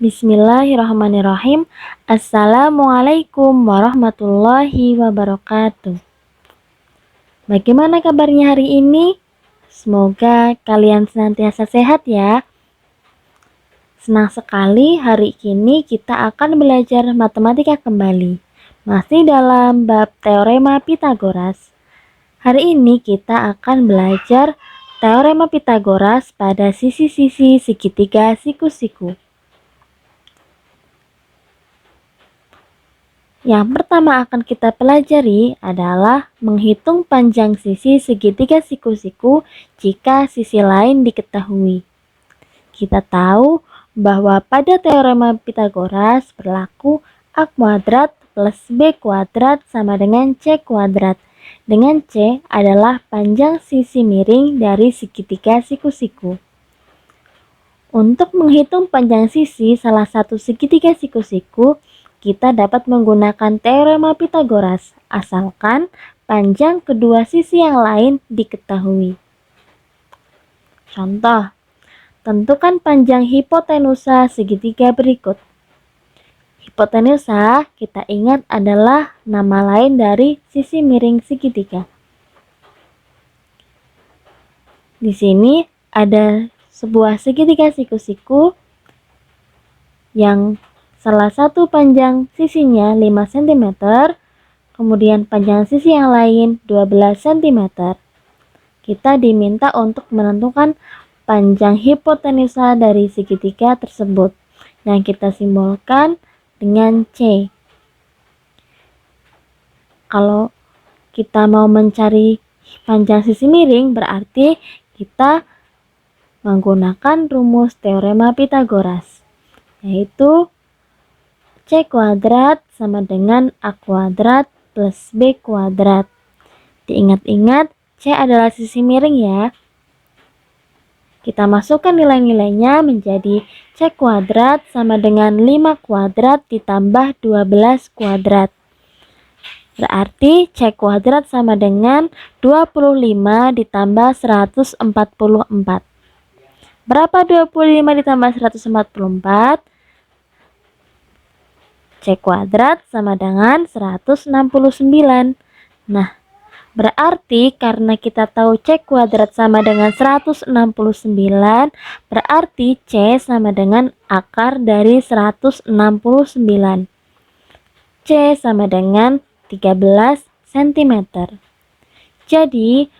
Bismillahirrahmanirrahim. Assalamualaikum warahmatullahi wabarakatuh. Bagaimana kabarnya hari ini? Semoga kalian senantiasa sehat ya. Senang sekali hari ini kita akan belajar matematika kembali. Masih dalam bab teorema Pitagoras. Hari ini kita akan belajar teorema Pitagoras pada sisi-sisi segitiga siku-siku. Yang pertama akan kita pelajari adalah menghitung panjang sisi segitiga siku-siku jika sisi lain diketahui. Kita tahu bahwa pada teorema Pitagoras berlaku A kuadrat plus B kuadrat sama dengan C kuadrat, dengan C adalah panjang sisi miring dari segitiga siku-siku. Untuk menghitung panjang sisi salah satu segitiga siku-siku, kita dapat menggunakan teorema Pitagoras, asalkan panjang kedua sisi yang lain diketahui. Contoh, tentukan panjang hipotenusa segitiga berikut. Hipotenusa kita ingat adalah nama lain dari sisi miring segitiga. Di sini ada sebuah segitiga siku-siku yang salah satu panjang sisinya 5 cm, kemudian panjang sisi yang lain 12 cm. Kita diminta untuk menentukan panjang hipotenusa dari segitiga tersebut, yang kita simbolkan dengan C. Kalau kita mau mencari panjang sisi miring, berarti kita menggunakan rumus teorema Pitagoras, yaitu C kuadrat sama dengan A kuadrat plus B kuadrat. Diingat-ingat, C adalah sisi miring ya. Kita masukkan nilai-nilainya menjadi C kuadrat sama dengan 5 kuadrat ditambah 12 kuadrat. Berarti C kuadrat sama dengan 25 ditambah 144. Berapa 25 ditambah 144? C kuadrat sama dengan 169. Nah, berarti karena kita tahu C kuadrat sama dengan 169, berarti C sama dengan akar dari 169. C sama dengan 13 cm. Jadi,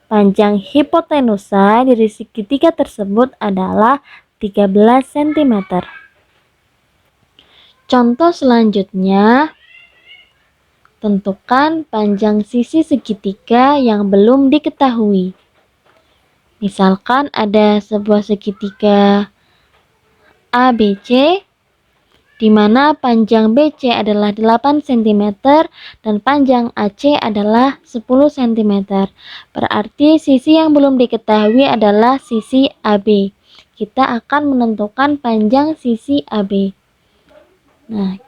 panjang hipotenusa dari segitiga tersebut adalah 13 cm. Contoh selanjutnya, tentukan panjang sisi segitiga yang belum diketahui. Misalkan ada sebuah segitiga ABC, di mana panjang BC adalah 8 cm dan panjang AC adalah 10 cm. Berarti sisi yang belum diketahui adalah sisi AB. Kita akan menentukan panjang sisi AB. Nah,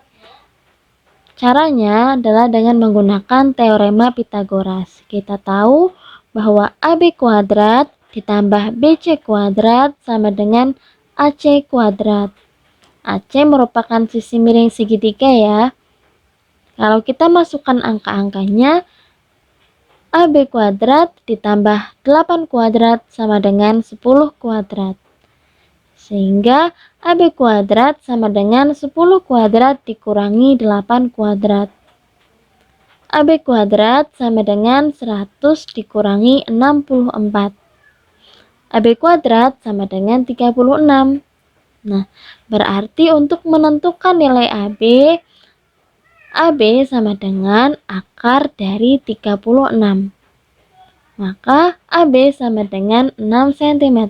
caranya adalah dengan menggunakan teorema Pitagoras. Kita tahu bahwa AB kuadrat ditambah BC kuadrat sama dengan AC kuadrat. AC merupakan sisi miring segitiga ya. Kalau kita masukkan angka-angkanya, AB kuadrat ditambah 8 kuadrat sama dengan 10 kuadrat. Sehingga AB kuadrat sama dengan 10 kuadrat dikurangi 8 kuadrat. AB kuadrat sama dengan 100 dikurangi 64. AB kuadrat sama dengan 36. Nah, berarti untuk menentukan nilai AB, AB sama dengan akar dari 36. Maka AB sama dengan 6 cm.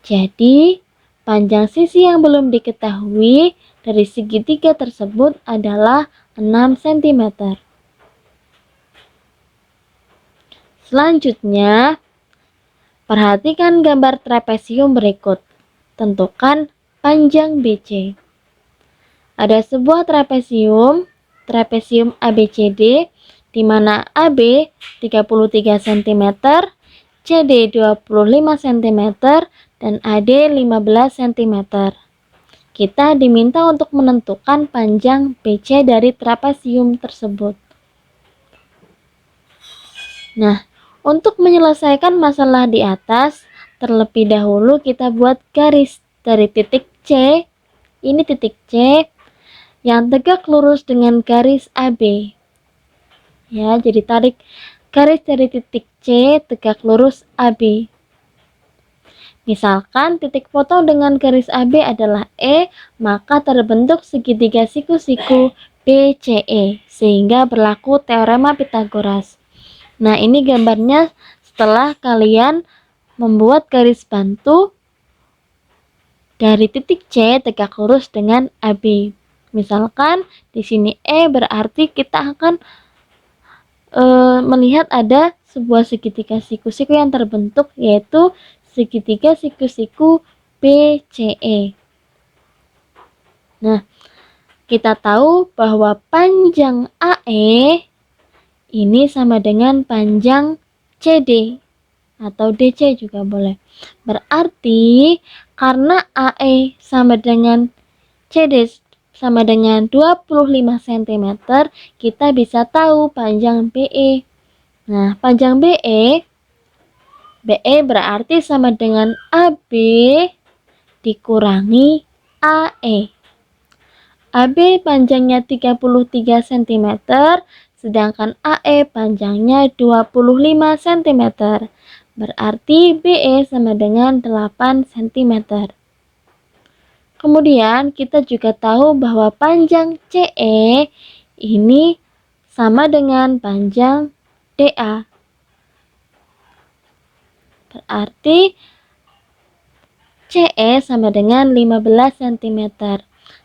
Jadi, panjang sisi yang belum diketahui dari segitiga tersebut adalah 6 cm. Selanjutnya, perhatikan gambar trapesium berikut. Tentukan panjang BC. Ada sebuah trapesium ABCD, di mana AB 33 cm, CD 25 cm, dan AD 15 cm. Kita diminta untuk menentukan panjang BC dari trapesium tersebut. Nah, untuk menyelesaikan masalah di atas, terlebih dahulu kita buat garis dari titik C, ini titik C, yang tegak lurus dengan garis AB. Ya, jadi tarik garis dari titik C tegak lurus AB. Misalkan titik potong dengan garis AB adalah E, maka terbentuk segitiga siku-siku BCE, sehingga berlaku teorema Pythagoras. Nah, ini gambarnya setelah kalian membuat garis bantu dari titik C tegak lurus dengan AB. Misalkan di sini E berarti kita akan melihat ada sebuah segitiga siku-siku yang terbentuk, yaitu segitiga siku-siku BCE. Nah, kita tahu bahwa panjang AE ini sama dengan panjang CD atau DC juga boleh. Berarti karena AE sama dengan CD sama dengan 25 cm, kita bisa tahu panjang BE. Nah, panjang BE berarti sama dengan AB dikurangi AE. AB panjangnya 33 cm, sedangkan AE panjangnya 25 cm. Berarti BE sama dengan 8 cm. Kemudian kita juga tahu bahwa panjang CE ini sama dengan panjang DA. Berarti CE sama dengan 15 cm.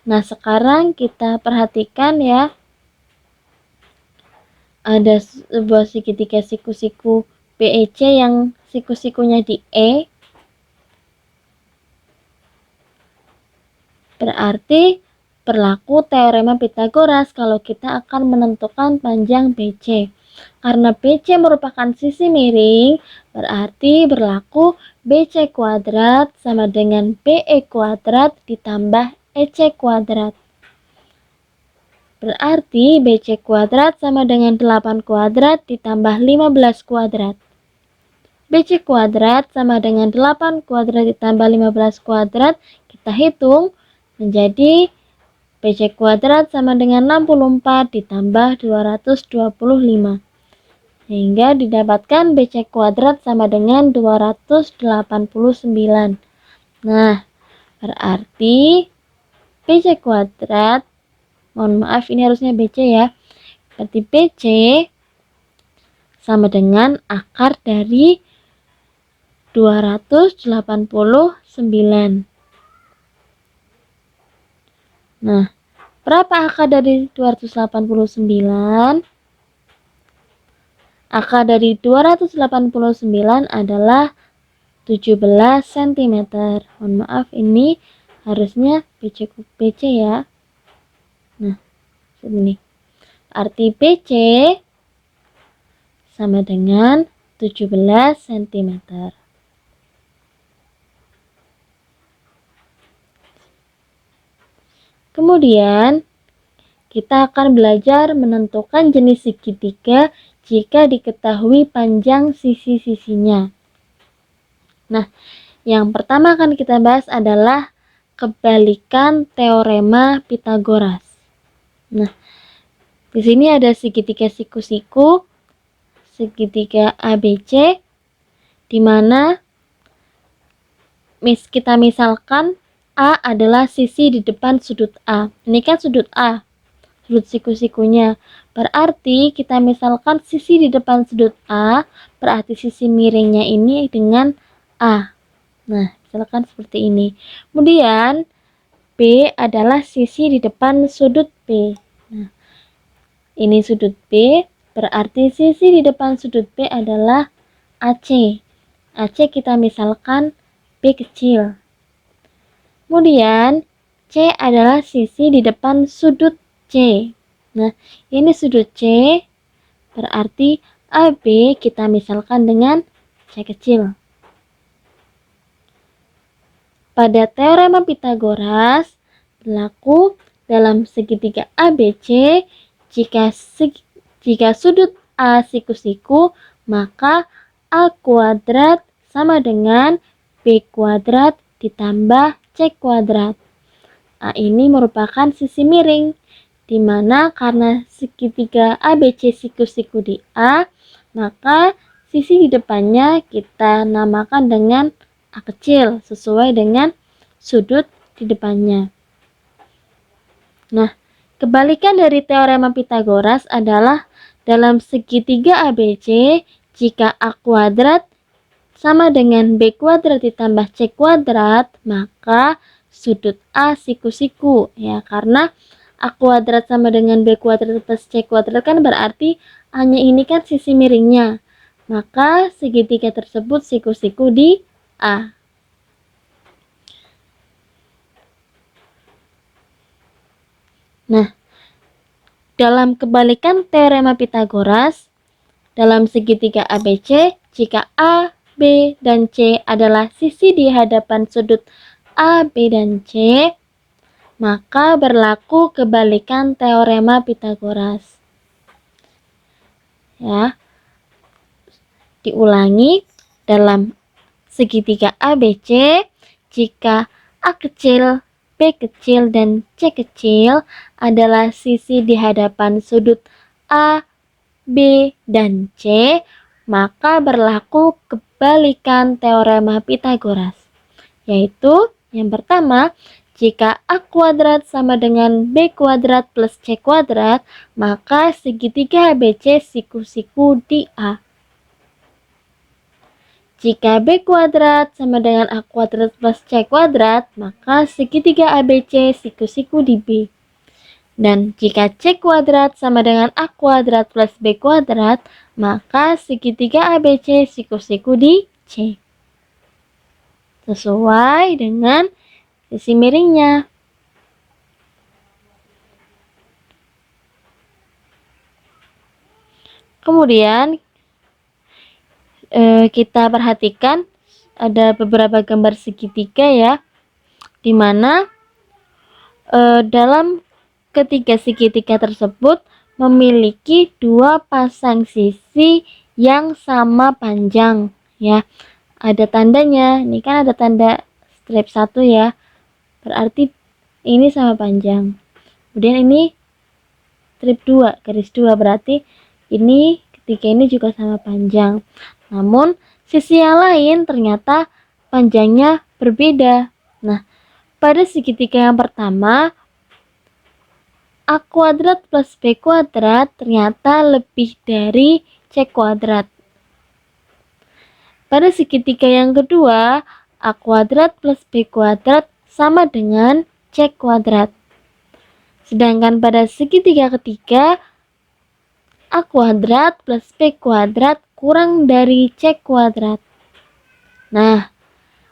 Nah, sekarang kita perhatikan ya. Ada sebuah segitiga siku-siku BEC yang siku-sikunya di E. Berarti berlaku teorema Pythagoras kalau kita akan menentukan panjang BC. Karena BC merupakan sisi miring, berarti berlaku BC kuadrat sama dengan BE kuadrat ditambah EC kuadrat. Berarti BC kuadrat sama dengan 8 kuadrat ditambah 15 kuadrat. BC kuadrat sama dengan 8 kuadrat ditambah 15 kuadrat. Kita hitung menjadi BC kuadrat sama dengan 64 ditambah 225. Sehingga didapatkan BC kuadrat sama dengan 289. Nah, berarti BC kuadrat, mohon maaf ini harusnya BC ya. Berarti BC sama dengan akar dari 289. Nah, berapa akar dari 289? Akar dari 289 adalah 17 cm. Mohon maaf ini harusnya BC ya. Nah, ini. Arti BC sama dengan 17 cm. Kemudian kita akan belajar menentukan jenis segitiga jika diketahui panjang sisi-sisinya. Nah, yang pertama akan kita bahas adalah kebalikan teorema Pythagoras. Nah, di sini ada segitiga siku-siku, segitiga ABC, di mana kita misalkan A adalah sisi di depan sudut A. Ini kan sudut A, sudut siku-sikunya. Berarti kita misalkan sisi di depan sudut A, berarti sisi miringnya ini dengan A. Nah, misalkan seperti ini. Kemudian B adalah sisi di depan sudut B. Nah, ini sudut B, berarti sisi di depan sudut B adalah AC. AC kita misalkan B kecil. Kemudian C adalah sisi di depan sudut C. Nah, ini sudut C, berarti AB kita misalkan dengan C kecil. Pada teorema Pythagoras, berlaku dalam segitiga ABC. Jika sudut A siku-siku, maka A kuadrat sama dengan B kuadrat ditambah C kuadrat. A ini merupakan sisi miring, di mana karena segitiga ABC siku-siku di A, maka sisi di depannya kita namakan dengan A kecil sesuai dengan sudut di depannya. Nah, kebalikan dari teorema Pythagoras adalah dalam segitiga ABC, jika A kuadrat sama dengan B kuadrat ditambah C kuadrat, maka sudut A siku-siku, ya, karena A kuadrat sama dengan B kuadrat plus C kuadrat kan berarti A-nya ini kan sisi miringnya, maka segitiga tersebut siku-siku di A. Nah, dalam kebalikan teorema Pythagoras, dalam segitiga ABC, jika A, B, dan C adalah sisi di hadapan sudut A, B, dan C, maka berlaku kebalikan teorema Pythagoras. Ya, diulangi, dalam segitiga ABC, jika A kecil, B kecil, dan C kecil adalah sisi di hadapan sudut A, B, dan C, maka berlaku kebalikan teorema Pythagoras, yaitu yang pertama, jika A kuadrat sama dengan B kuadrat plus C kuadrat, maka segitiga ABC siku-siku di A. Jika B kuadrat sama dengan A kuadrat plus C kuadrat, maka segitiga ABC siku-siku di B. Dan jika C kuadrat sama dengan A kuadrat plus B kuadrat, maka segitiga ABC siku-siku di C. Sesuai dengan sisi miringnya. Kemudian kita perhatikan ada beberapa gambar segitiga ya, di mana dalam ketiga segitiga tersebut memiliki dua pasang sisi yang sama panjang ya. Ada tandanya, ini kan ada tanda strip 1 ya, berarti ini sama panjang. Kemudian ini strip 2, garis 2, berarti ini ketiga ini juga sama panjang. Namun sisi yang lain ternyata panjangnya berbeda. Nah, pada segitiga yang pertama, A kuadrat plus B kuadrat ternyata lebih dari C kuadrat. Pada segitiga yang kedua, A kuadrat plus B kuadrat sama dengan C kuadrat. Sedangkan pada segitiga ketiga, A kuadrat plus B kuadrat kurang dari C kuadrat. Nah,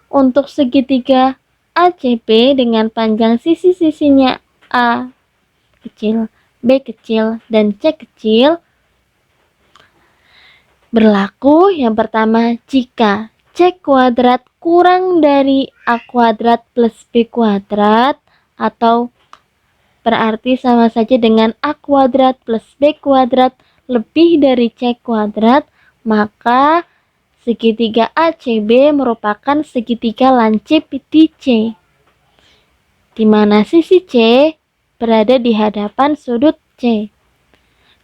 untuk segitiga ACB dengan panjang sisi-sisinya A kecil, B kecil, dan C kecil, berlaku yang pertama, jika C kuadrat kurang dari A kuadrat plus B kuadrat, atau berarti sama saja dengan A kuadrat plus B kuadrat lebih dari C kuadrat, maka segitiga ACB merupakan segitiga lancip di C, di mana sisi C berada di hadapan sudut C.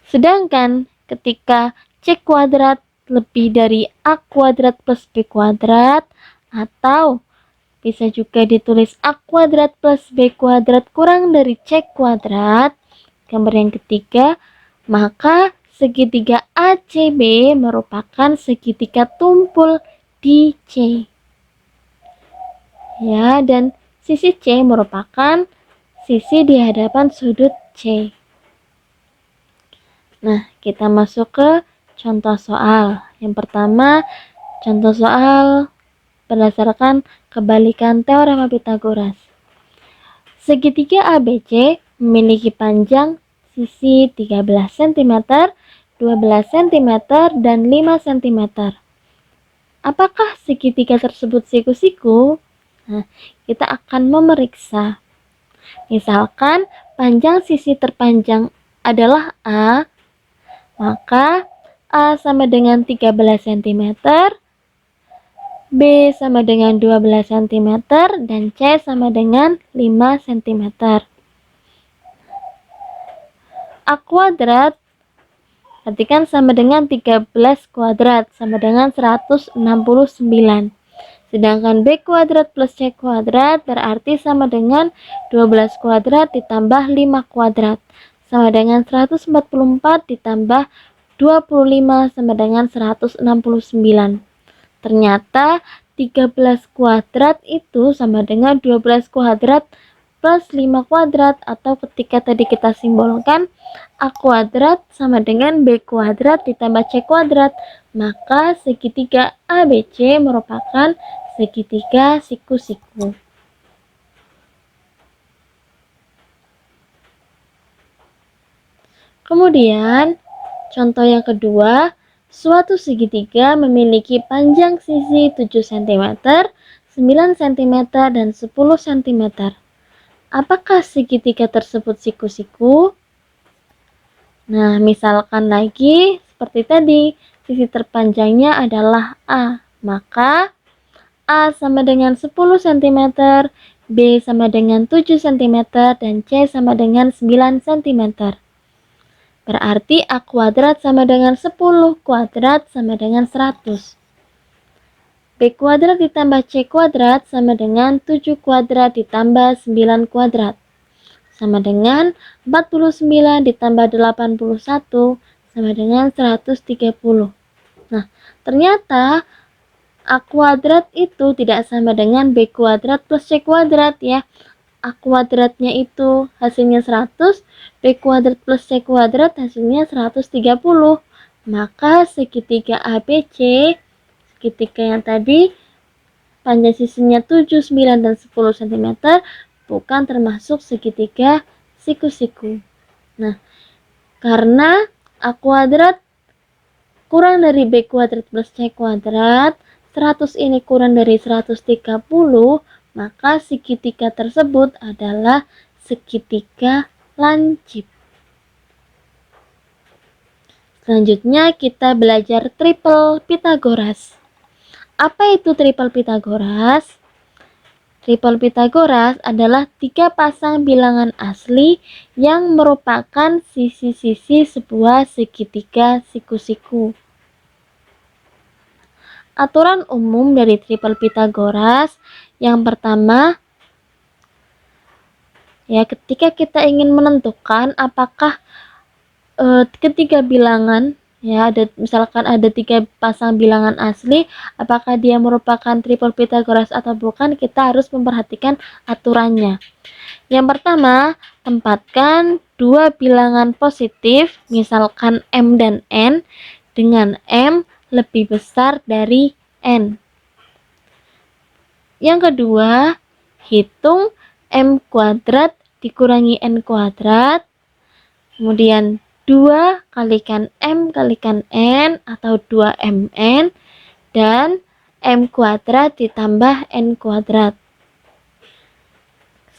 Sedangkan ketika C kuadrat lebih dari A kuadrat plus B kuadrat, atau bisa juga ditulis A kuadrat plus B kuadrat kurang dari C kuadrat, gambar yang ketiga, maka segitiga ACB merupakan segitiga tumpul di C. Ya, dan sisi C merupakan sisi di hadapan sudut C. Nah, kita masuk ke contoh soal. Yang pertama, contoh soal berdasarkan kebalikan teorema Pythagoras. Segitiga ABC memiliki panjang sisi 13 cm, 12 cm, dan 5 cm. Apakah segitiga tersebut siku-siku? Nah, kita akan memeriksa. Misalkan panjang sisi terpanjang adalah A, maka A sama dengan 13 cm, B sama dengan 12 cm, dan C sama dengan 5 cm. A kuadrat berarti kan sama dengan 13 kuadrat, sama dengan 169. Sedangkan B kuadrat plus C kuadrat berarti sama dengan 12 kuadrat ditambah 5 kuadrat, sama dengan 144 ditambah 25 sama dengan 169. Ternyata 13 kuadrat itu sama dengan 12 kuadrat plus 5 kuadrat, atau ketika tadi kita simbolkan A kuadrat sama dengan B kuadrat ditambah C kuadrat, maka segitiga ABC merupakan segitiga siku-siku. Kemudian, contoh yang kedua, suatu segitiga memiliki panjang sisi 7 cm, 9 cm, dan 10 cm. Apakah segitiga tersebut siku-siku? Nah, misalkan lagi seperti tadi, sisi terpanjangnya adalah A, maka A sama dengan 10 cm, B sama dengan 7 cm, dan C sama dengan 9 cm. Berarti A kuadrat sama dengan 10 kuadrat sama dengan 100. B kuadrat ditambah C kuadrat sama dengan 7 kuadrat ditambah 9 kuadrat, sama dengan 49 ditambah 81 sama dengan 130. Nah, ternyata A kuadrat itu tidak sama dengan B kuadrat plus C kuadrat ya. A kuadratnya itu hasilnya 100, B kuadrat plus C kuadrat hasilnya 130. Maka segitiga ABC, segitiga yang tadi panjang sisinya 7, 9, dan 10 cm bukan termasuk segitiga siku-siku. Nah, karena A kuadrat kurang dari B kuadrat plus C kuadrat, 100 ini kurang dari 130, maka segitiga tersebut adalah segitiga lancip. Selanjutnya kita belajar triple Pythagoras. Apa itu triple Pythagoras? Triple Pythagoras adalah 3 pasang bilangan asli yang merupakan sisi-sisi sebuah segitiga siku-siku. Aturan umum dari triple Pythagoras yang pertama, ya, ketika kita ingin menentukan apakah ketiga bilangan, ya, misalkan ada 3 pasang bilangan asli, apakah dia merupakan triple Pythagoras atau bukan, kita harus memperhatikan aturannya. Yang pertama, tempatkan 2 bilangan positif, misalkan M dan N, dengan M lebih besar dari N. Yang kedua, hitung M kuadrat dikurangi N kuadrat, kemudian 2 kalikan M kalikan N atau 2MN, dan M kuadrat ditambah N kuadrat.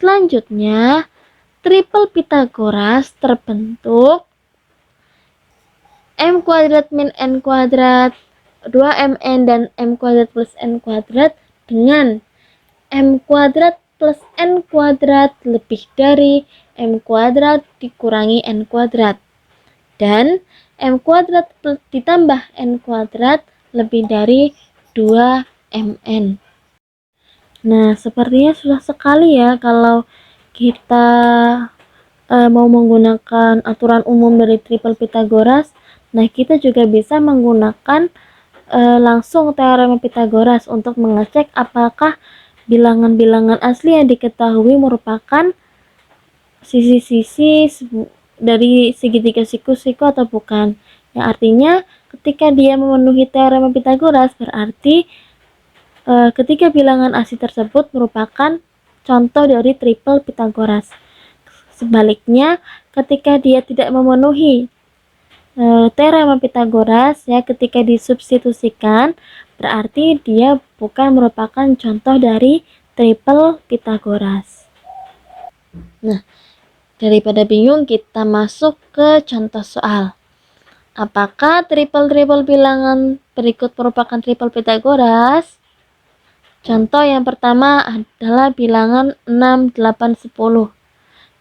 Selanjutnya, triple Pythagoras terbentuk M kuadrat min N kuadrat, 2MN, dan M kuadrat plus N kuadrat dengan M kuadrat plus N kuadrat lebih dari M kuadrat dikurangi N kuadrat, dan M kuadrat ditambah N kuadrat lebih dari 2MN. Nah, sepertinya susah sekali ya kalau kita mau menggunakan aturan umum dari triple Pythagoras. Nah, kita juga bisa menggunakan langsung teorema Pythagoras untuk mengecek apakah bilangan-bilangan asli yang diketahui merupakan sisi-sisi dari segitiga siku-siku atau bukan. Yang artinya ketika dia memenuhi teorema Pythagoras, berarti ketiga bilangan asli tersebut merupakan contoh dari triple Pythagoras. Sebaliknya, ketika dia tidak memenuhi teorema Pythagoras, ya, ketika disubstitusikan, berarti dia bukan merupakan contoh dari triple Pythagoras. Nah, daripada bingung, kita masuk ke contoh soal. Apakah triple bilangan berikut merupakan triple Pythagoras? Contoh yang pertama adalah bilangan 6, 8, 10.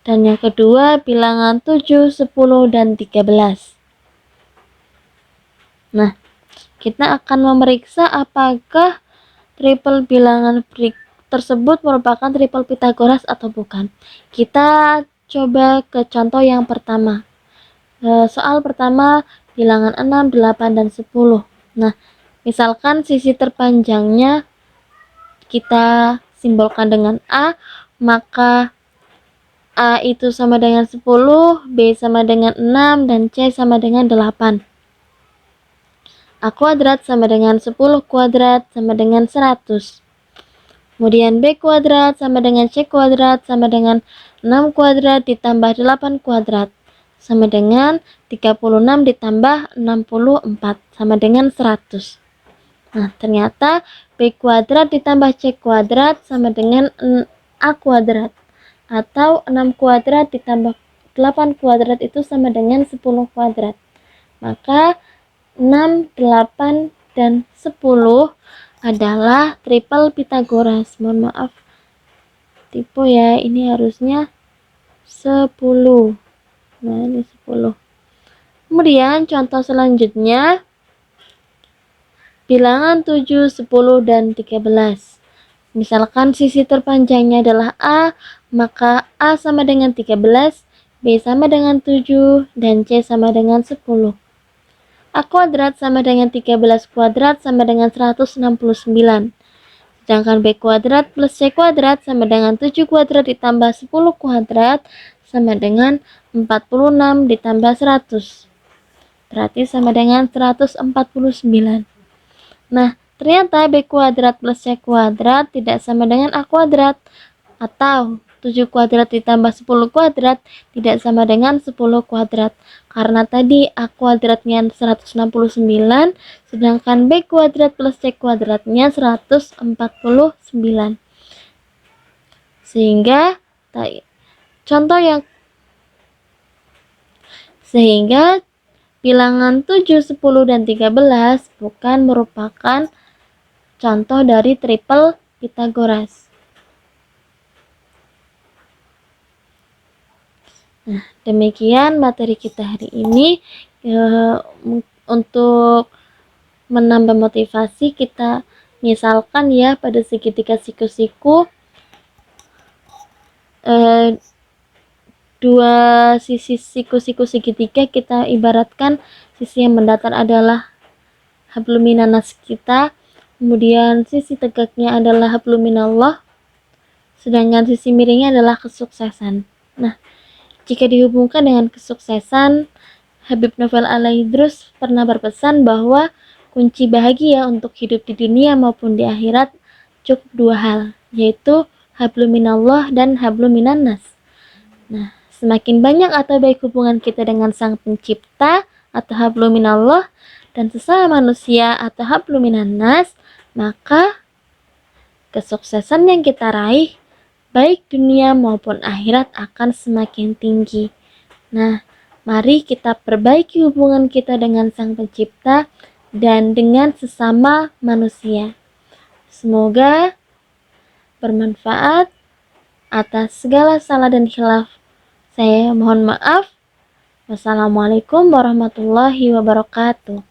Dan yang kedua bilangan 7, 10, dan 13. Nah, kita akan memeriksa apakah triple bilangan tersebut merupakan triple Pythagoras atau bukan. Kita coba ke contoh yang pertama. Soal pertama bilangan 6, 8, dan 10. Nah, misalkan sisi terpanjangnya kita simbolkan dengan A, maka A itu sama dengan 10, B sama dengan 6, dan C sama dengan 8. A kuadrat sama dengan 10 kuadrat sama dengan 100. Kemudian B kuadrat sama dengan C kuadrat sama dengan 6 kuadrat ditambah 8 kuadrat sama dengan 36 ditambah 64 sama dengan 100. Nah, ternyata B kuadrat ditambah C kuadrat sama dengan A kuadrat. Atau 6 kuadrat ditambah 8 kuadrat itu sama dengan 10 kuadrat. Maka 6, 8, dan 10 adalah triple Pythagoras. Mohon maaf, tipe ya, ini harusnya 10. Nah, ini 10. Kemudian contoh selanjutnya bilangan 7, 10, dan 13. Misalkan sisi terpanjangnya adalah A, maka A sama dengan 13, B sama dengan 7, dan C sama dengan 10. A kuadrat sama dengan 13 kuadrat sama dengan 169. Sedangkan B kuadrat plus C kuadrat sama dengan 7 kuadrat ditambah 10 kuadrat sama dengan 46 ditambah 100. Berarti sama dengan 149. Nah, ternyata B kuadrat plus C kuadrat tidak sama dengan A kuadrat. Atau 7 kuadrat ditambah 10 kuadrat tidak sama dengan 10 kuadrat. Karena tadi A kuadratnya 169, sedangkan B kuadrat plus C kuadratnya 149. Sehingga bilangan 7, 10, dan 13 bukan merupakan contoh dari triple Pythagoras. Nah, demikian materi kita hari ini. Untuk menambah motivasi, kita misalkan ya pada segitiga siku-siku, dua sisi siku-siku segitiga kita ibaratkan sisi yang mendatar adalah habluminanas kita, kemudian sisi tegaknya adalah habluminallah, sedangkan sisi miringnya adalah kesuksesan. Nah, jika dihubungkan dengan kesuksesan, Habib Novel Al-Idrus pernah berpesan bahwa kunci bahagia untuk hidup di dunia maupun di akhirat cukup dua hal, yaitu habluminallah dan habluminannas. Nah, semakin banyak atau baik hubungan kita dengan Sang Pencipta atau habluminallah dan sesama manusia atau habluminannas, maka kesuksesan yang kita raih baik dunia maupun akhirat akan semakin tinggi. Nah, mari kita perbaiki hubungan kita dengan Sang Pencipta dan dengan sesama manusia. Semoga bermanfaat. Atas segala salah dan khilaf, saya mohon maaf. Wassalamualaikum warahmatullahi wabarakatuh.